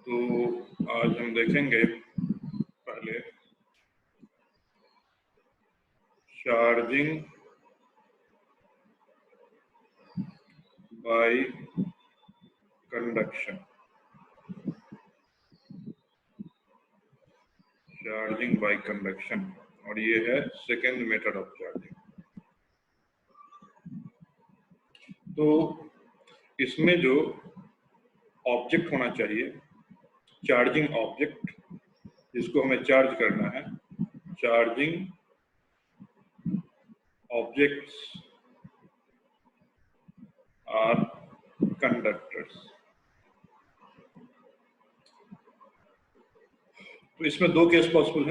तो आज हम देखेंगे पहले charging by conduction. Charging by conduction, और ये है सेकेंड मेथड ऑफ चार्जिंग। तो इसमें जो ऑब्जेक्ट होना चाहिए, चार्जिंग ऑब्जेक्ट, जिसको हमें चार्ज करना है, चार्जिंग ऑब्जेक्ट्स आर कंडक्टर्स। तो इसमें दो केस पॉसिबल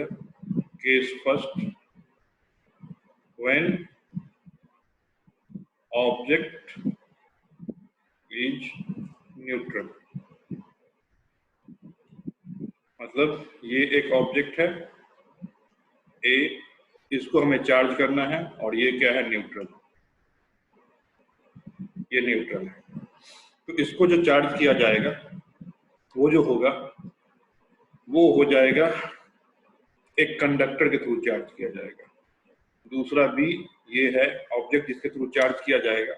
है, case first, when object is neutral. मतलब ये एक ऑब्जेक्ट है ए, इसको हमें चार्ज करना है, और ये क्या है, न्यूट्रल। ये न्यूट्रल है। तो इसको जो चार्ज किया जाएगा वो जो होगा वो हो जाएगा एक कंडक्टर के थ्रू चार्ज किया जाएगा। दूसरा भी ये है ऑब्जेक्ट जिसके थ्रू चार्ज किया जाएगा,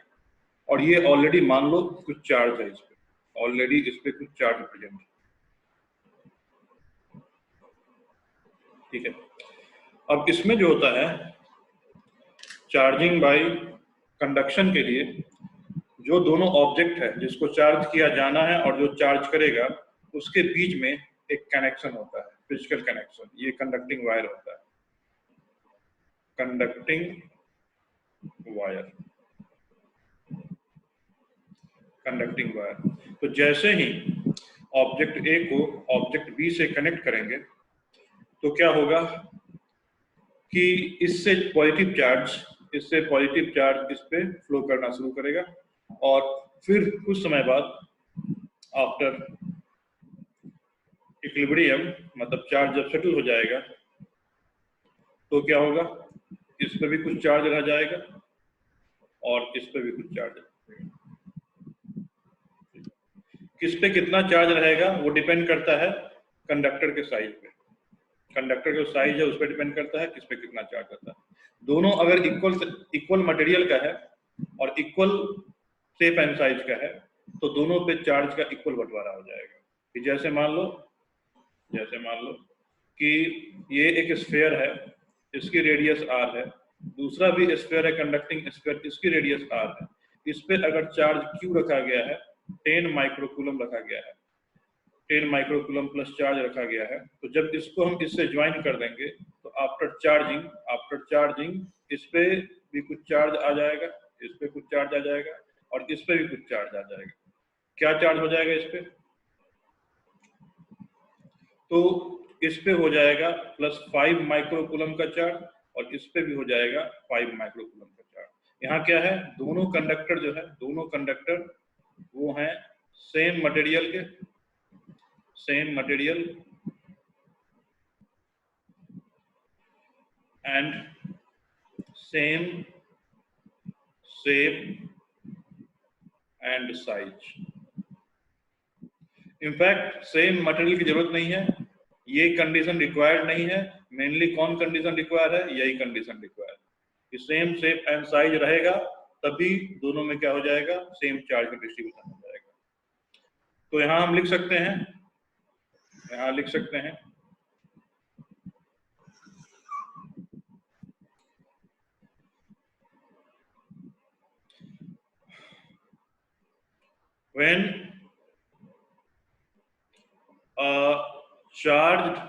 और ये ऑलरेडी मान लो कुछ चार्ज है इस पे, ऑलरेडी इस पे कुछ चार्ज प्रेजेंट है। ठीक है। अब इसमें जो होता है चार्जिंग बाय कंडक्शन के लिए, जो दोनों ऑब्जेक्ट है जिसको चार्ज किया जाना है और जो चार्ज करेगा, उसके बीच में एक कनेक्शन होता है, फिजिकल कनेक्शन। ये कंडक्टिंग वायर होता है, कंडक्टिंग वायर, कंडक्टिंग वायर। तो जैसे ही ऑब्जेक्ट ए को ऑब्जेक्ट बी से कनेक्ट करेंगे तो क्या होगा कि इससे पॉजिटिव चार्ज इस पे फ्लो करना शुरू करेगा, और फिर कुछ समय बाद आफ्टर इक्विलिब्रियम, मतलब चार्ज जब सेटल हो जाएगा, तो क्या होगा, इस पे भी कुछ चार्ज रह जाएगा और इस पे भी कुछ चार्ज रहेगा। किस पे कितना चार्ज रहेगा वो डिपेंड करता है कंडक्टर के साइज पे। कंडक्टर का साइज है उस पर डिपेंड करता है किस पे कितना चार्ज रहता है। दोनों अगर इक्वल मटेरियल का है और इक्वल शेप एंड साइज का है, तो दोनों पे चार्ज का इक्वल बंटवारा हो जाएगा। कि जैसे मान लो कि ये एक स्फीयर है, इसकी रेडियस r है, दूसरा भी स्फीयर है, कंडक्टिंग स्फीयर, इसकी रेडियस r है। इस पे अगर चार्ज q रखा गया है, 10 माइक्रोकूलम रखा गया है, 10 माइक्रोकूलम प्लस चार्ज रखा गया है, तो जब इसको हम इससे ज्वाइन कर देंगे तो आफ्टर चार्जिंग इस पे भी कुछ चार्ज आ जाएगा, इस पे कुछ चार्ज आ जाएगा, और इस पे भी कुछ चार्ज आ जाएगा। क्या चार्ज हो जाएगा इस पे? तो इस पे हो जाएगा +5 माइक्रोकूलम का चार्ज, और इस पे भी हो जाएगा 5 माइक्रोकूलम का चार्ज। यहाँ क्या है, दोनों कंडक्टर वो हैं same material and same shape and size. In fact same material की जरूरत नहीं है, ये कंडीशन रिक्वायर्ड नहीं है। मेनली कौन कंडीशन रिक्वायर है? यही कंडीशन रिक्वायर है कि सेम शेप एंड साइज रहेगा, तभी दोनों में क्या हो जाएगा, सेम चार्ज का डिस्ट्रीब्यूशन हो जाएगा। तो यहां हम लिख सकते हैं when a charged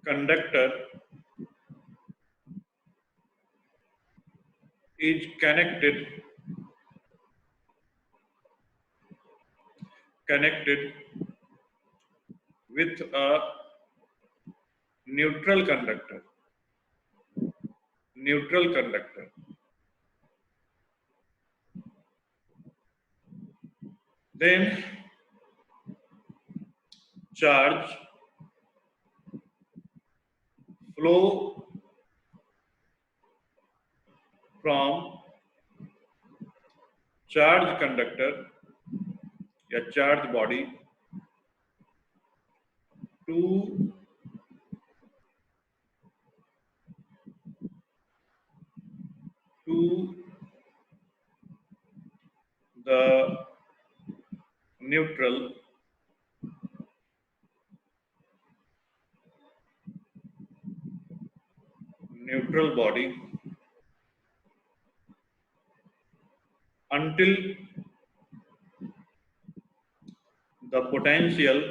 conductor is connected with a neutral conductor, then charge flow from charge conductor या charge body to the neutral body until the potential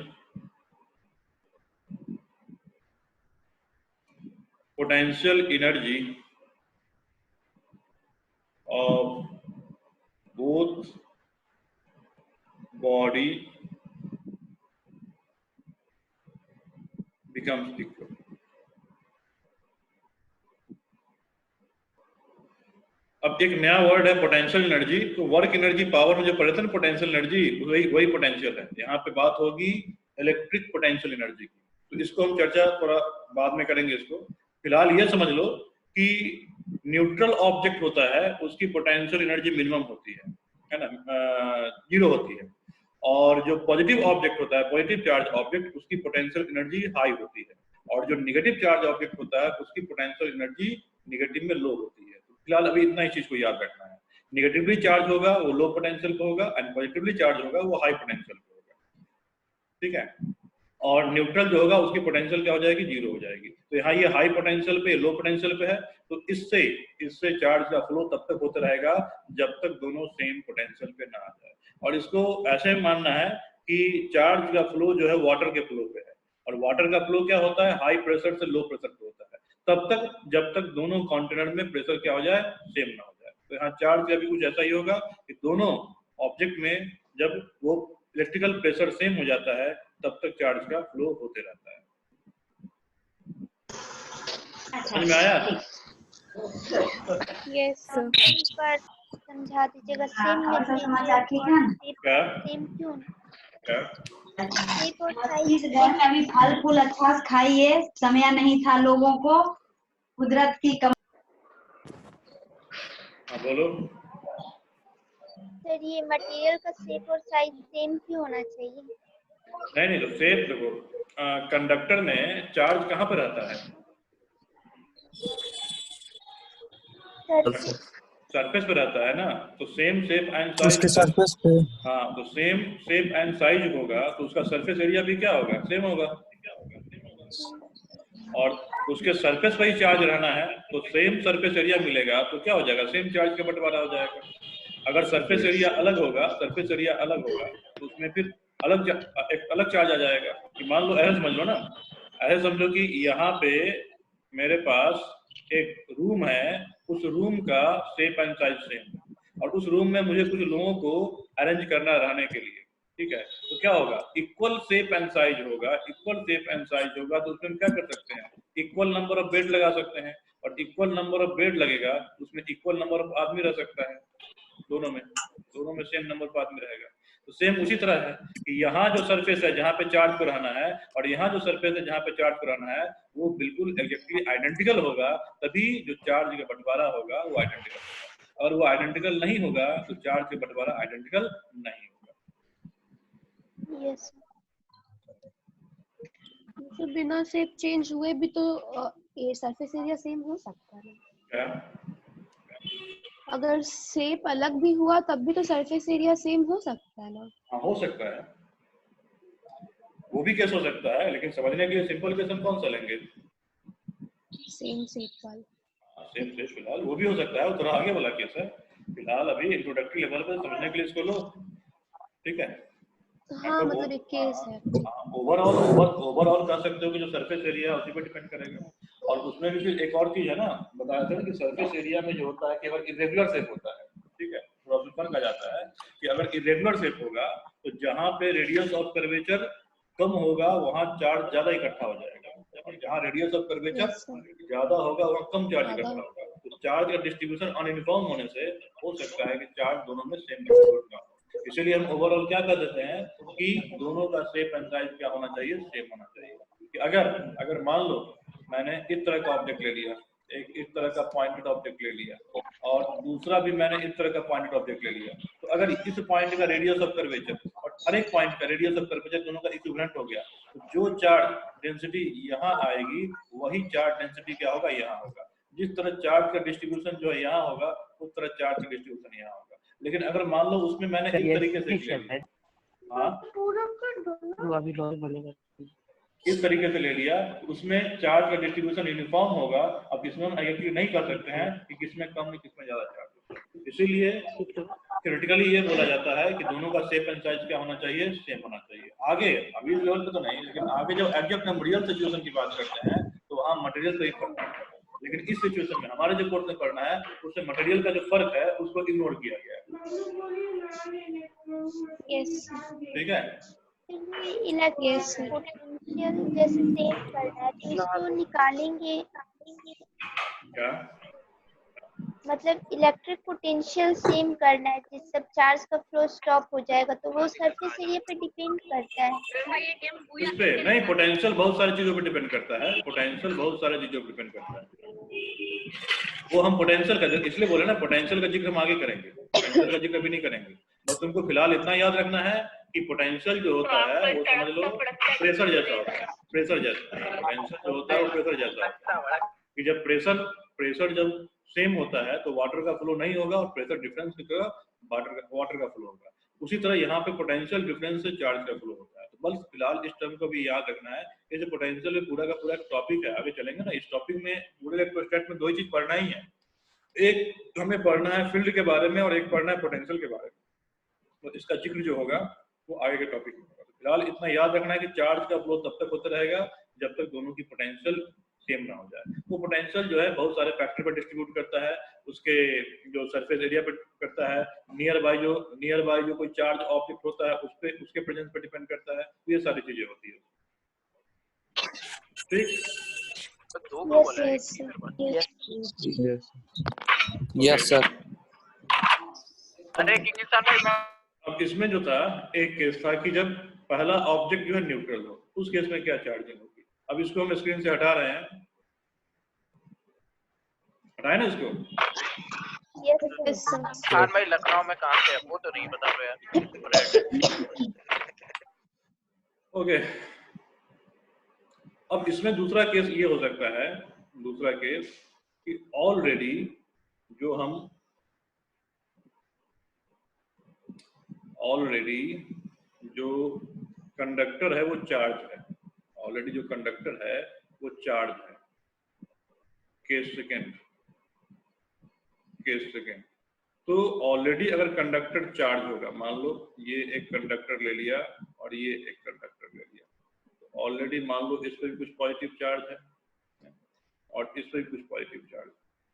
energy of both body becomes equal. अब एक नया word है potential energy. तो work energy power में जो पढ़े थे ना पोटेंशियल एनर्जी, वही पोटेंशियल है। यहाँ पे बात होगी इलेक्ट्रिक पोटेंशियल एनर्जी की। तो इसको हम चर्चा थोड़ा बाद में करेंगे। इसको फिलहाल ये समझ लो कि न्यूट्रल ऑब्जेक्ट होता है उसकी पोटेंशियल एनर्जी मिनिमम होती है ना, 0 होती है। और जो पॉजिटिव ऑब्जेक्ट होता है, पॉजिटिव चार्ज ऑब्जेक्ट, उसकी पोटेंशियल एनर्जी हाई होती है। और जो निगेटिव चार्ज ऑब्जेक्ट होता है उसकी पोटेंशियल एनर्जी निगेटिव में लो होती है। तो फिलहाल अभी इतना ही चीज को याद रखना है। निगेटिवली चार्ज होगा वो लो पोटेंशियल पे होगा, एंड पॉजिटिवली चार्ज होगा वो हाई पोटेंशियल पे होगा। ठीक है। और न्यूट्रल जो होगा उसकी पोटेंशियल क्या हो जाएगी, 0 हो जाएगी। तो यहाँ ये हाई पोटेंशियल पे, लो पोटेंशियल पे है। तो इससे चार्ज का फ्लो तब तक होता रहेगा जब तक दोनों सेम पोटेंशियल पे ना आ जाए। और इसको ऐसे मानना है कि चार्ज का फ्लो जो है वाटर के फ्लो पे है, और वाटर का फ्लो क्या होता है, हाई प्रेशर से लो प्रेशर पे होता है, तब तक जब तक दोनों कंटेनर में प्रेशर क्या हो जाए, सेम ना हो जाए। तो यहाँ चार्ज का भी कुछ ऐसा ही होगा कि दोनों ऑब्जेक्ट में जब वो इलेक्ट्रिकल प्रेशर सेम हो जाता है तब तक चार्ज का फ्लो होते रहता है। समझ में आया? यस सर, समझा दीजिएगा। सेम में क्या सेम क्यों? क्या अभी फल फूल अच्छा से खाइए, समय नहीं था लोगों को, कुदरत की कम। बोलो सर, ये मटेरियल का शेप और साइज सेम क्यों होना चाहिए? नहीं तो शेप देखो, कंडक्टर में चार्ज कहाँ पर रहता है, सरफेस पे रहता है ना। तो सेम शेप एंड साइज उसके सरफेस पे। हाँ, तो सेम शेप एंड साइज होगा तो उसका सरफेस एरिया भी क्या होगा, सेम होगा। और उसके सरफेस पर ही चार्ज रहना है तो सेम सरफेस एरिया मिलेगा, तो क्या हो जाएगा, सेम चार्ज का बंटवारा हो जाएगा। अगर सरफेस एरिया अलग होगा, तो उसमें फिर एक अलग चार्ज आ जाएगा। कि मान लो, ऐसे समझ लो ना, ऐसे समझो कि यहाँ पे मेरे पास एक रूम है, उस रूम का शेप एंड साइज सेम, और उस रूम में मुझे कुछ लोगों को अरेंज करना रहने के लिए। ठीक है, तो क्या होगा, इक्वल शेप एंड साइज होगा। तो उसमें क्या कर सकते हैं, इक्वल नंबर ऑफ बेड लगा सकते हैं, और इक्वल नंबर ऑफ बेड लगेगा उसमें इक्वल नंबर ऑफ आदमी रह सकता है। दोनों में सेम नंबर ऑफ आदमी रहेगा। तो सेम उसी तरह है कि यहाँ जो सरफेस है जहाँ पे चार्ज को रहना है, और यहाँ जो सरफेस है जहाँ पे चार्ज को रहना है, वो बिल्कुल एग्जैक्टली आइडेंटिकल होगा, तभी जो चार्ज का बंटवारा होगा वो आइडेंटिकल होगा। और वो आइडेंटिकल नहीं होगा तो चार्ज का बंटवारा आइडेंटिकल नहीं होगा। यस। तो बिना शेप चेंज हुए भी तो ये सरफेस एरिया सेम हो सकता है। क्या? अगर शेप अलग भी हुआ तब भी तो सरफेस एरिया सेम हो सकता है ना? हाँ, हो सकता है, वो भी केस हो सकता है, लेकिन समझने के लिए सिंपल केस हम कौन सा लेंगे, सेम शेप वाला। Same shape. फिलहाल वो भी हो सकता है, वो थोड़ा आगे वाला केस है। फिलहाल अभी इंट्रोडक्टरी लेवल पे समझने के लिए इसको लो। ठीक है। हाँ, मतलब एक केस है। ओवरऑल कह सकते हो कि जो सरफेस एरिया है उसी पे डिपेंड करेगा। और उसमें भी फिर एक और चीज है ना, बताया था कि सरफेस एरिया में जो होता है केवल इरेगुलर शेप होता है। ठीक है, थोड़ा सा फर्क आ जाता है कि अगर इरेगुलर शेप होगा तो जहाँ पे रेडियस ऑफ कर्वेचर कम होगा वहाँ चार्ज ज्यादा इकट्ठा हो जाएगा, और जहाँ रेडियस ऑफ कर्वेचर ज्यादा होगा वहाँ कम चार्ज इकट्ठा होगा। तो चार्ज का डिस्ट्रीब्यूशन अनयूनिफॉर्म होने से हो सकता है कि चार्ज दोनों में सेम डिस्ट्रीब्यूट ना हो। इसीलिए हम ओवरऑल क्या कर देते हैं कि दोनों का शेप एंड साइज क्या होना चाहिए, सेम होना चाहिए। कि अगर मान लो मैंने इस तरह का ऑब्जेक्ट ले लिया, एक इस तरह का पॉइंटेड ऑब्जेक्ट ले लिया और दूसरा भी मैंने इस तरह का पॉइंटेड ऑब्जेक्ट ले लिया, तो अगर इस पॉइंट का रेडियस ऑफ कर्वेचर और हर एक पॉइंट का रेडियस ऑफ कर्वेचर दोनों का इक्विवेलेंट हो गया, तो जो चार्ज डेंसिटी यहाँ आएगी वही चार्ज डेंसिटी क्या होगा, यहाँ होगा। जिस तरह चार्ज का डिस्ट्रीब्यूशन जो है यहाँ होगा उस तरह चार्ज का डिस्ट्रीब्यूशन यहाँ होगा। लेकिन अगर मान लो उसमें मैंने इस तरीके से ले लिया, हाँ इस तरीके से ले लिया, उसमें चार्ज का डिस्ट्रीब्यूशन यूनिफॉर्म होगा। अब इसमें हम एग्जैक्टली नहीं कर सकते हैं कि किसमें कम है किसमें ज्यादा चार्ज, इसीलिए थ्योरेटिकली ये बोला जाता है कि दोनों का शेप एंड साइज क्या होना चाहिए, सेम होना चाहिए। आगे अभी इस लेवल पे तो नहीं, लेकिन आगे जब एग्जैक्ट मटेरियल सिचुएशन की बात करते हैं तो वहाँ मटेरियल से ही पढ़ना है। लेकिन इस सिचुएशन में हमारे जो कोर्स में पढ़ना है उससे मटेरियल का जो फर्क है उसको इग्नोर किया गया है। यस ठीक है, इलेक्ट्रिक पोटेंशियल जैसे सेम करना है तो इसको निकालेंगे, क्या मतलब इलेक्ट्रिक पोटेंशियल सेम करना है जिस सब चार्ज का फ्लो स्टॉप हो जाएगा, तो वो सरफेस एरिया पे डिपेंड करता है। इस पे नहीं, पोटेंशियल बहुत सारी चीजों पे डिपेंड करता है, पोटेंशियल बहुत सारी चीजों पे डिपेंड करता है। वो हम पोटेंशियल का इसलिए बोले ना, पोटेंशियल का जिक्र हम आगे करेंगे, पोटेंशियल का जिक्र अभी नहीं करेंगे। बस तुमको फिलहाल इतना याद रखना है कि पोटेंशियल जो होता है वो समझ लो प्रेशर जैसा होता है, प्रेशर जैसा। पोटेंशियल जो होता है वो प्रेशर जैसा होता है कि जब प्रेशर जब सेम होता है तो वाटर का फ्लो नहीं होगा और प्रेशर डिफरेंस की तरह वाटर का फ्लो होगा। उसी तरह यहाँ पे पोटेंशियल डिफरेंस से चार्ज का फ्लो होता है। तो बस फिलहाल इस टर्म को भी याद रखना है। ये जो पोटेंशियल है पूरा का पूरा एक टॉपिक है, आगे चलेंगे ना इस टॉपिक में पूरे इलेक्ट्रोस्टैट में दो ही चीज पढ़ना ही है, एक हमें पढ़ना है फील्ड के बारे में और एक पढ़ना है पोटेंशियल के बारे में। तो इसका जिक्र जो होगा वो आगे के टॉपिक में होगा। तो फिलहाल इतना याद रखना है कि चार्ज का फ्लो तब तक होता रहेगा जब तक दोनों की पोटेंशियल सेम ना हो जाए। वो पोटेंशियल जो है बहुत सारे फैक्टर पर डिस्ट्रीब्यूट करता है, उसके जो सरफेस एरिया पर करता है, नियर बाय जो कोई चार्ज ऑब्जेक्ट होता है उस पे उसके प्रेजेंस पर डिपेंड करता है। ये सारी चीजें होती है। ठीक, यस सर। अब इसमें जो था एक केस था कि जब पहला ऑब्जेक्ट जो है न्यूट्रल हो, उस केस में क्या चार्जिंग होगी। अब इसको हम स्क्रीन से हटा रहे हैं, हटाए ना इसको। खान भाई लखनऊ में कहाँ से है वो तो नहीं बता रहे यार। ओके, अब इसमें दूसरा केस ये हो सकता है, दूसरा केस कि ऑलरेडी जो कंडक्टर है वो चार्ज है, ऑलरेडी जो कंडक्टर है वो चार्ज है। केस सेकेंड तो ऑलरेडी अगर कंडक्टर चार्ज होगा, मान लो ये एक कंडक्टर ले लिया और ये एक कंडक्टर ले लिया, तो ऑलरेडी मान लो इस पर कुछ पॉजिटिव चार्ज है और इस पर कुछ पॉजिटिव चार्ज,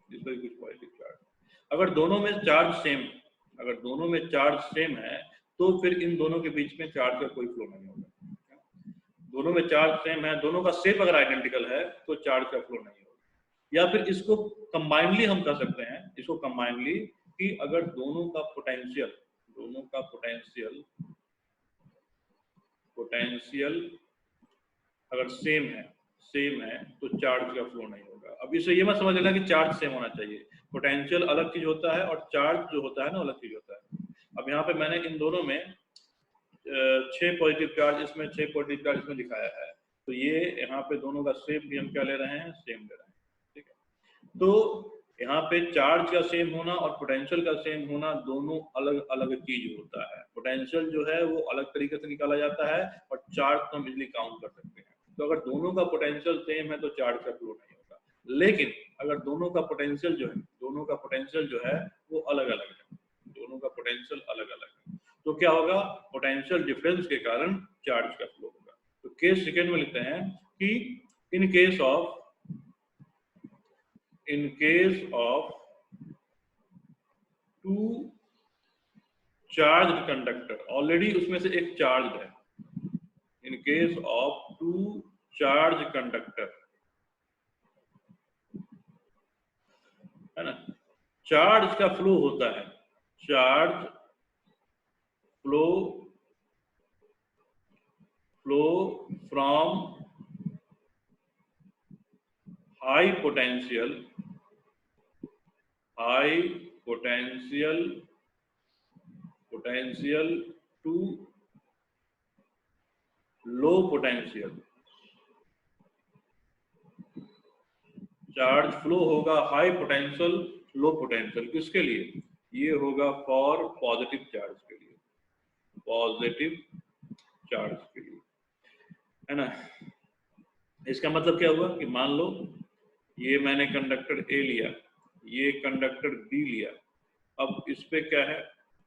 इस पर कुछ पॉजिटिव चार्ज। अगर दोनों में चार्ज सेम है तो फिर इन दोनों के बीच में चार्ज का कोई फ्लो नहीं होगा। दोनों में चार्ज सेम है, दोनों का शेप अगर आइडेंटिकल है तो चार्ज का फ्लो नहीं होगा। या फिर इसको कंबाइनली हम कर सकते हैं, इसको कंबाइनली कि अगर दोनों का पोटेंशियल अगर सेम है तो चार्ज का फ्लो नहीं होगा। अब इसे ये मत समझ लेना कि चार्ज सेम होना चाहिए, पोटेंशियल अलग चीज होता है और चार्ज जो होता है ना अलग चीज होता है। अब यहाँ पे मैंने इन दोनों में 6 पॉजिटिव चार्ज इसमें 6 पॉजिटिव चार्ज इसमें दिखाया है, तो ये यहाँ पे दोनों का शेप भी हम क्या ले रहे हैं, सेम ले रहे हैं। ठीक है, तो यहाँ पे चार्ज का सेम होना और पोटेंशियल का सेम होना दोनों अलग अलग चीज होता है। पोटेंशियल जो है वो अलग तरीके से निकाला जाता है और चार्ज तो हम इजिली काउंट कर सकते हैं। तो अगर दोनों का पोटेंशियल सेम है तो चार्ज का फ्लो नहीं होगा। लेकिन अगर दोनों का पोटेंशियल जो है वो अलग अलग है, दोनों का पोटेंशियल अलग अलग है, तो क्या होगा, पोटेंशियल डिफरेंस के कारण चार्ज का फ्लो होगा। तो केस सेकेंड में लिखते हैं कि in case of two charge conductor, already उसमें से एक चार्ज है, in case of two charge conductor, है ना, चार्ज का फ्लो होता है, charge flow from high potential high potential to low potential. Charge flow होगा हाई पोटेंशियल लो पोटेंशियल, किसके लिए? ये होगा फॉर पॉजिटिव चार्ज के लिए, पॉजिटिव चार्ज के लिए, है ना। इसका मतलब क्या हुआ कि मान लो ये मैंने कंडक्टर ए लिया, ये कंडक्टर बी लिया, अब इस पे क्या है,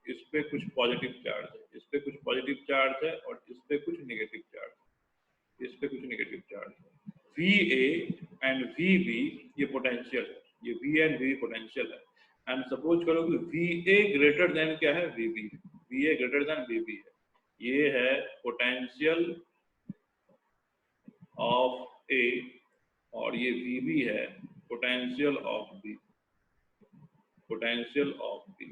इस पे कुछ पॉजिटिव चार्ज है, इस पे कुछ पॉजिटिव चार्ज है और इस पे कुछ नेगेटिव चार्ज है, इस पे कुछ नेगेटिव चार्ज है। VA एंड VB ये पोटेंशियल है, ये VA एंड VB पोटेंशियल है। एंड सपोज करो कि VA ग्रेटर देन क्या है, VB, VA greater than VB है, ये है पोटेंशियल ऑफ A और ये VB है potential of B, potential of B।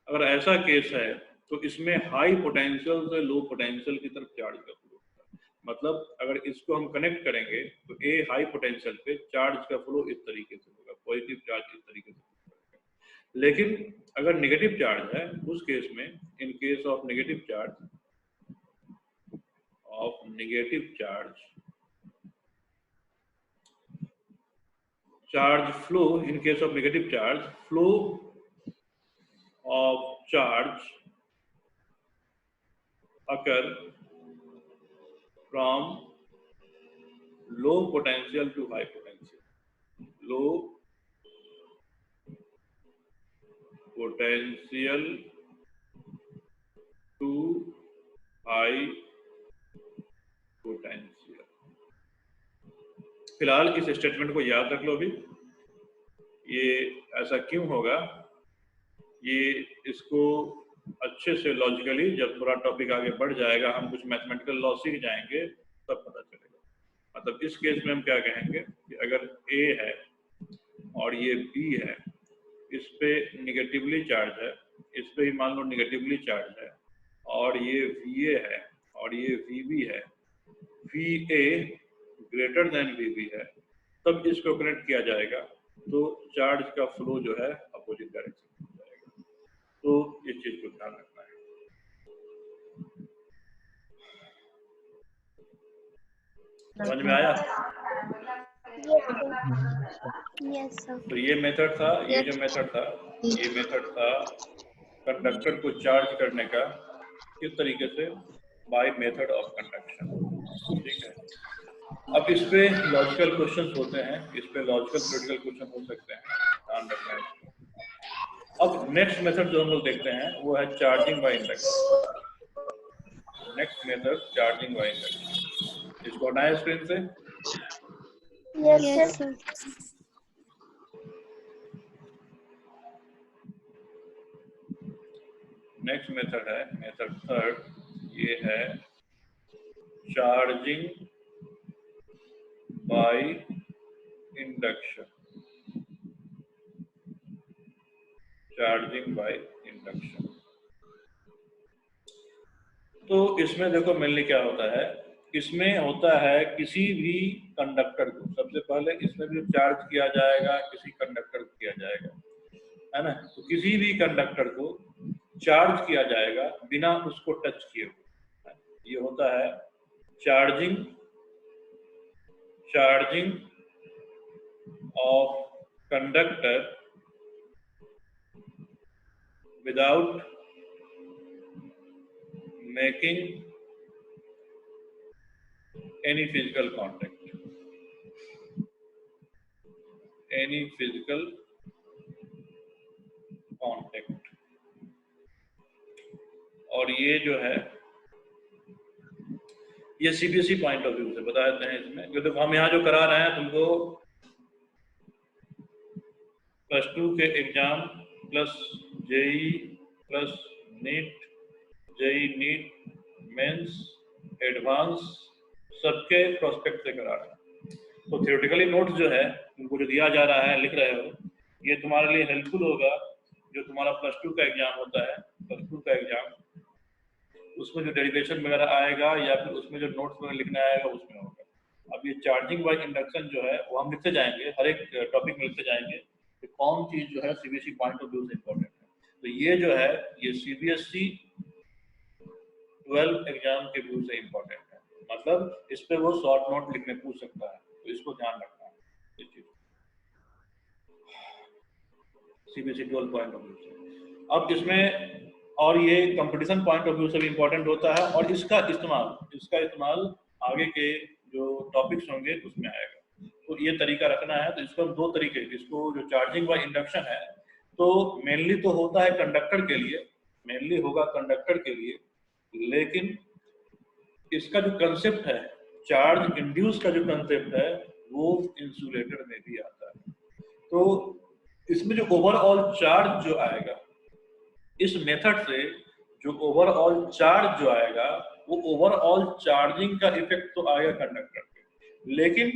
अगर ऐसा केस है तो इसमें हाई पोटेंशियल से लो पोटेंशियल की तरफ चार्ज का फ्लो होता है। मतलब अगर इसको हम कनेक्ट करेंगे तो A हाई पोटेंशियल पे चार्ज का फ्लो इस तरीके से होगा, पॉजिटिव चार्ज इस तरीके से होगा। लेकिन अगर नेगेटिव चार्ज है उस केस में, इन case of negative charge, charge flow, in case of negative charge, flow of charge occur from low potential to high potential, low potential to high potential। फिलहाल इस स्टेटमेंट को याद रख लो भी, ये ऐसा क्यों होगा, ये इसको अच्छे से लॉजिकली जब पूरा टॉपिक आगे बढ़ जाएगा, हम कुछ मैथमेटिकल लॉ सीख जाएंगे तब पता चलेगा। मतलब इस केस में हम क्या कहेंगे कि अगर A है और ये B है, इस पे निगेटिवली चार्ज है, इस पे ही मान लो निगेटिवली चार्ज है, और ये VA है और ये VB है, VA ग्रेटर देन VB है, तब इसको कनेक्ट किया जाएगा तो चार्ज का फ्लो जो है अपोजिट डायरेक्शन में जाएगा। तो इस चीज को ध्यान रखना है। समझ में आया? Yes sir. तो ये मेथड था, ये जो मेथड था, ये मेथड था कंडक्टर को चार्ज करने का, किस तरीके से, बाय मेथड ऑफ कंडक्शन। ठीक है, अब इस पे लॉजिकल क्वेश्चंस होते हैं, इस पे लॉजिकल थ्योरेटिकल क्वेश्चन हो सकते हैं, ध्यान रखना है। अब नेक्स्ट मेथड जो हम लोग देखते हैं वो है charging by induction. Next method charging by induction, इसको हटाएं स्क्रीन से। Yes sir. नेक्स्ट मेथड है मेथड थर्ड, ये है charging by induction. Charging by induction, तो इसमें देखो मेनली क्या होता है, इसमें होता है किसी भी कंडक्टर को सबसे पहले इसमें भी चार्ज किया जाएगा, किसी कंडक्टर को किया जाएगा, है ना। तो किसी भी कंडक्टर को चार्ज किया जाएगा बिना उसको टच किए हुए, ये होता है charging of conductor without making any physical contact, any physical contact। और ये जो है ये CBSE पॉइंट ऑफ व्यू से बता देते हैं इसमें, जो देखो हम यहाँ जो करा रहे हैं तुमको +2 के exam plus JEE plus NEET, JEE NEET mains advance सबके प्रोस्पेक्ट से करा रहे हैं। तो थियोरेटिकली नोट्स जो है तुमको जो दिया जा रहा है, लिख रहे हो, ये तुम्हारे लिए हेल्पफुल होगा। जो तुम्हारा +2 का एग्जाम होता है, +2 का एग्जाम, उसमें जो डेरिवेशन वगैरह आएगा या फिर उसमें जो नोट्स वगैरह लिखना आएगा उसमें होगा। अब ये चार्जिंग बाय इंडक्शन जो है वो हम लिखते जाएंगे, हर एक टॉपिक में लिखते जाएंगे कि कौन चीज जो है सीबीएसई पॉइंट ऑफ व्यू से इम्पोर्टेंट है। तो ये जो है ये सीबीएसई 12 एग्जाम के व्यू से इम्पोर्टेंट है, मतलब इस पे वो शॉर्ट नोट लिखने पूछ सकता है, तो इसको ध्यान रखना है इस चीज सीबीएसई 12 पॉइंट ऑफ व्यू से। अब इसमें और ये कंपटीशन पॉइंट ऑफ व्यू से भी इम्पोर्टेंट होता है, और इसका इस्तेमाल आगे के जो टॉपिक्स होंगे उसमें आएगा। तो ये तरीका रखना है। तो इसको हम दो तरीके, इसको जो चार्जिंग व इंडक्शन है तो मेनली तो होता है कंडक्टर के लिए, मेनली होगा कंडक्टर के लिए, लेकिन इसका जो कंसेप्ट है चार्ज इंड्यूस का जो कंसेप्ट है वो इंसुलेटर में भी आता है। तो इसमें जो ओवरऑल चार्ज जो आएगा, इस मेथड से जो ओवरऑल चार्ज जो आएगा वो ओवरऑल चार्जिंग का इफेक्ट तो आएगा कंडक्टर पे, लेकिन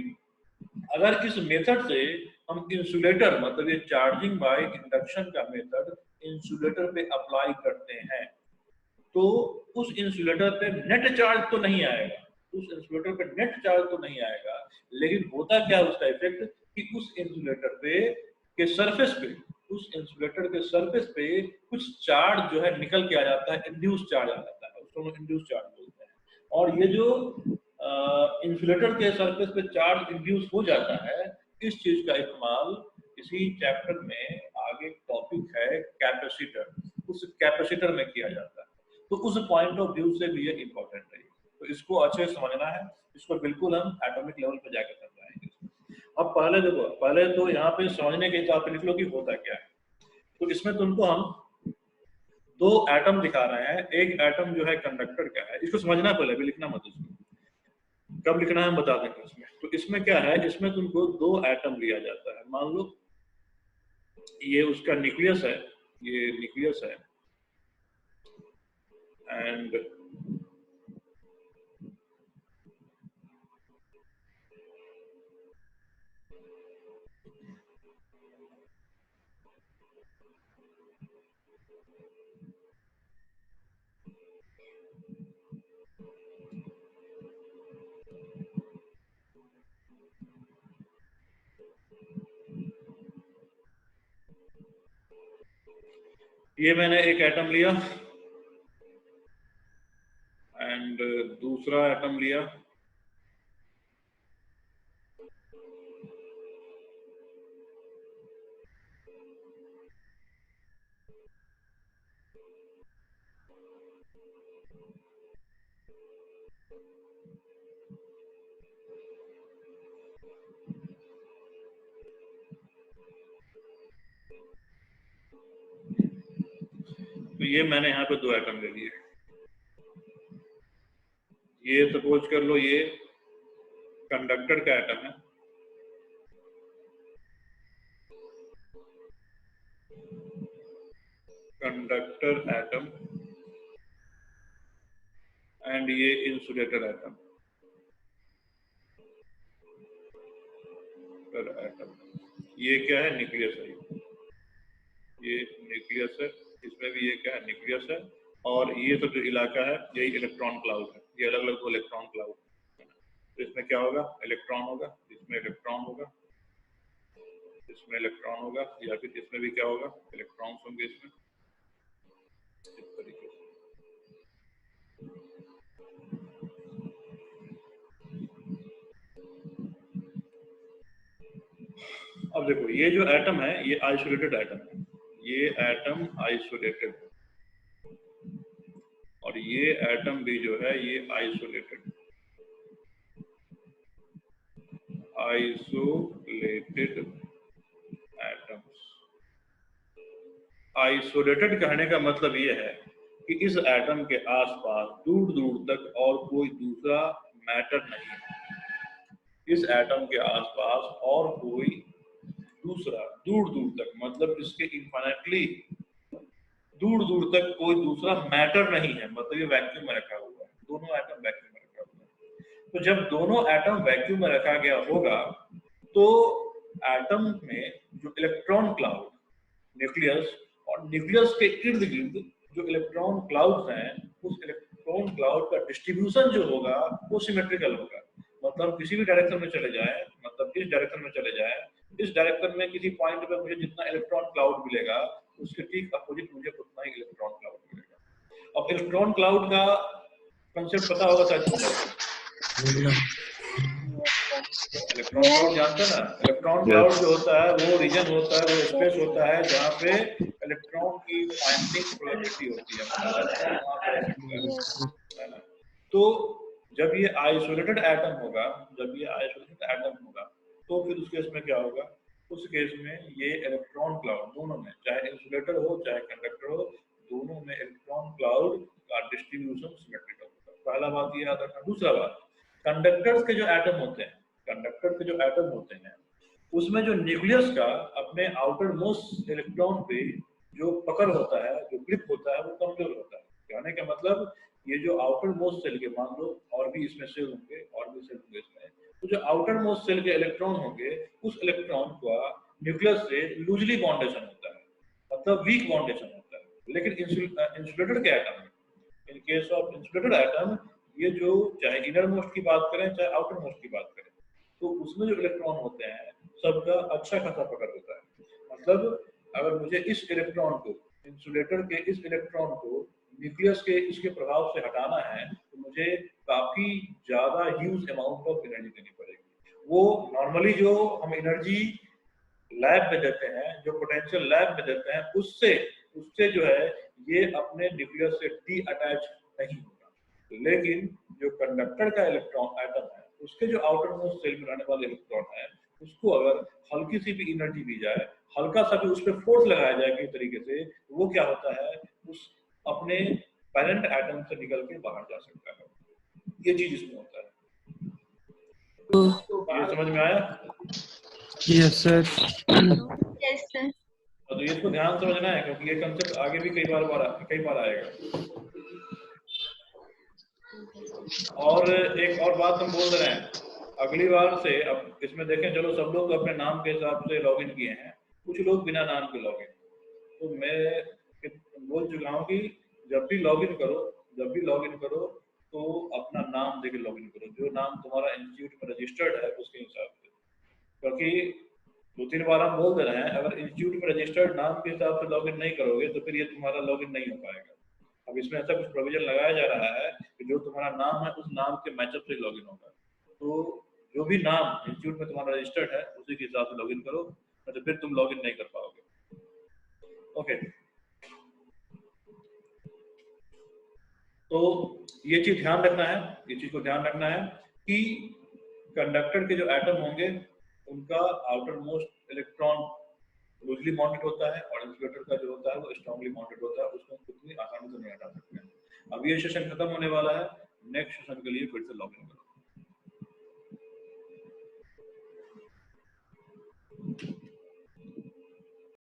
अगर इस मेथड से हम इंसुलेटर मतलब ये चार्जिंग बाय इंडक्शन का मेथड इंसुलेटर पे अप्लाई करते हैं तो उस इंसुलेटर पे नेट चार्ज तो नहीं आएगा, लेकिन होता क्या है उसका इफेक्ट कि उस इंसुलेटर पे के सरफेस पे कुछ चार्ज जो है निकल के आ जाता है, इंड्यूस चार्ज आ जाता है, उसको हम इंड्यूस चार्ज बोलते हैं। और ये जो इंसुलेटर के सरफेस पे चार्ज इंड्यूस हो जाता है, इस चीज का इस्तेमाल इसी चैप्टर में आगे टॉपिक है कैपेसिटर, उस कैपेसिटर में किया जाता है। तो उस पॉइंट ऑफ व्यू से भी ये इम्पोर्टेंट है, तो इसको अच्छे से समझना है, इसको बिल्कुल हम एटॉमिक लेवल पे जाकर समझाएंगे। अब पहले देखो, पहले तो यहाँ पे समझने के हिसाब से लिख लो कि होता क्या है। तो इसमें तुमको हम दो एटम दिखा रहे हैं, एक एटम जो है कंडक्टर का है, इसको समझना पहले, अभी लिखना मत, इसको कब लिखना है हम बता देंगे इसमें। तो इसमें क्या है, इसमें तुमको दो एटम लिया जाता है, मान लो ये उसका न्यूक्लियस है, ये न्यूक्लियस है, एंड ये मैंने एक एटम लिया एंड दूसरा एटम लिया, तो ये मैंने यहाँ पे दो एटम ले लिए। ये सपोज कर लो ये कंडक्टर का एटम है, कंडक्टर एटम, एंड ये इंसुलेटर एटम, ये क्या है, न्यूक्लियस है, ये न्यूक्लियस है, इसमें भी ये क्या है, न्यूक्लियस है, और ये सब जो इलाका है यही इलेक्ट्रॉन क्लाउड है, ये अलग अलग दो इलेक्ट्रॉन क्लाउड है। तो इसमें क्या होगा, इलेक्ट्रॉन होगा, इसमें इलेक्ट्रॉन होगा, इसमें इलेक्ट्रॉन होगा, या फिर इसमें भी क्या होगा, इलेक्ट्रॉन्स होंगे इसमें, इस तरीके से। अब देखो ये जो एटम है ये आइसोलेटेड एटम है, ये एटम आइसोलेटेड है, और ये एटम भी जो है ये आइसोलेटेड एटम्स। आइसोलेटेड कहने का मतलब ये है कि इस एटम के आसपास दूर दूर तक और कोई दूसरा मैटर नहीं है, इस एटम के आसपास और कोई दूसरा दूर दूर तक मतलब इसके इन्फिनिटली दूर दूर तक कोई दूसरा मैटर नहीं है, मतलब ये वैक्यूम में रखा हुआ है, दोनों एटम वैक्यूम में रखा हुआ है। तो जब दोनों एटम वैक्यूम में रखा गया होगा तो एटम में जो इलेक्ट्रॉन क्लाउड, न्यूक्लियस और न्यूक्लियस के इर्द गिर्द जो इलेक्ट्रॉन क्लाउड्स हैं, उस इलेक्ट्रॉन क्लाउड का डिस्ट्रीब्यूशन जो होगा वो सिमेट्रिकल होगा, मतलब किसी भी डायरेक्शन में चले जाए, मतलब इस डायरेक्शन में चले जाए इस डायरेक्शन में किसी पॉइंट पे मुझे जितना इलेक्ट्रॉन क्लाउड मिलेगा उसके ठीक अपोजिट मुझे उतना ही इलेक्ट्रॉन क्लाउड मिलेगा। अब इलेक्ट्रॉन क्लाउड का कंसेप्ट पता होगा शायद तुमको। इलेक्ट्रॉन क्लाउड जानते हैं ना? इलेक्ट्रॉन क्लाउड जो होता है वो रीजन होता है, वो स्पेस होता है जहाँ पे इलेक्ट्रॉन की फाइंडिंग प्रोबेबिलिटी होती है, वहाँ पे। तो जब ये आइसोलेटेड एटम होगा, तो फिर उस केस में क्या होगा? उस केस में ये इलेक्ट्रॉन क्लाउड दोनों में, चाहे इंसुलेटर हो चाहे कंडक्टर हो, दोनों में इलेक्ट्रॉन क्लाउड का डिस्ट्रीब्यूशन सिमेट्रिकल होगा। पहला बात ये याद रखना। दूसरा बात, कंडक्टर्स के जो एटम होते हैं उसमें जो न्यूक्लियस का अपने आउटर मोस्ट इलेक्ट्रॉन पे जो पकड़ होता है, जो ग्रिप होता है, वो कमजोर होता है। कहने का मतलब ये जो आउटर मोस्ट सेल के, मान लो और भी इसमें सेल होंगे, इसमें, तो जो आउटर मोस्ट सेल के इलेक्ट्रॉन होंगे उस इलेक्ट्रॉन का न्यूक्लियस से लूजली बॉन्डेशन होता है, मतलब वीक बॉन्डेशन होता है। लेकिन इंसुलेटर के atom, in case of insulated atom, ये जो चाहे इनर मोस्ट की बात करें चाहे आउटर मोस्ट की बात करें, तो उसमें जो इलेक्ट्रॉन होते हैं सबका अच्छा खासा पकड़ होता है। मतलब अगर मुझे इस इलेक्ट्रॉन को, इंसुलेटर के इस इलेक्ट्रॉन को न्यूक्लियस के इसके प्रभाव से हटाना है तो मुझे काफी ज्यादा ह्यूज अमाउंट ऑफ एनर्जी देनी पड़ेगी। वो नॉर्मली जो हम एनर्जी लैब में देते हैं, जो पोटेंशियल लैब में देते हैं, उससे जो है ये अपने न्यूक्लियस से डी अटैच नहीं होगा। लेकिन जो कंडक्टर का इलेक्ट्रॉन एटम है, उसके जो आउटर मोस्ट सेल में रहने वाले इलेक्ट्रॉन है, उसको अगर हल्की सी भी एनर्जी दी जाए, हल्का सा भी उस पर फोर्स लगाया जाए किसी तरीके से, वो क्या होता है, उस अपने पेरेंट एटम से निकल के बाहर जा सकता है। ये चीज इसमें होता है। ये समझ में आया? Yes sir. Yes sir. तो ये इसको ध्यान समझना है क्योंकि ये कंसेप्ट आगे भी कई बार आएगा। और एक और बात हम बोल रहे हैं, अगली बार से अब इसमें देखें, चलो सब लोग अपने नाम के हिसाब से लॉगिन किए हैं, कुछ लोग बिना नाम के लॉगिन। तो मैं बोल चुका हूँ कि जब भी लॉगिन करो तो अपना नाम देके लॉगिन करो, जो नाम तुम्हारा इंस्टीट्यूट में रजिस्टर्ड है उसके हिसाब से। क्योंकि 2-3 बार हम बोल दे रहे हैं, अगर इंस्टीट्यूट में रजिस्टर्ड नाम के हिसाब से लॉगिन नहीं करोगे तो फिर ये तुम्हारा लॉगिन नहीं हो पाएगा। अब इसमें ऐसा कुछ प्रोविजन लगाया जा रहा है कि जो तुम्हारा नाम है उस नाम के मैचअप से लॉगिन होगा। तो जो भी नाम इंस्टीट्यूट में तुम्हारा रजिस्टर्ड है उसी के हिसाब से लॉगिन करो, तो फिर तुम लॉगिन नहीं कर पाओगे। ओके, तो ये चीज ध्यान रखना है, कि कंडक्टर के जो एटम होंगे उनका outer most electron loosely bounded होता है और इंसुलेटर का जो होता है वो स्ट्रांगली बाउंडेड होता है, उसको कितनी आसानी से नहीं हटा सकते हैं। अब ये सेशन खत्म होने वाला है, नेक्स्ट सेशन के लिए फिर से लॉगिन करो।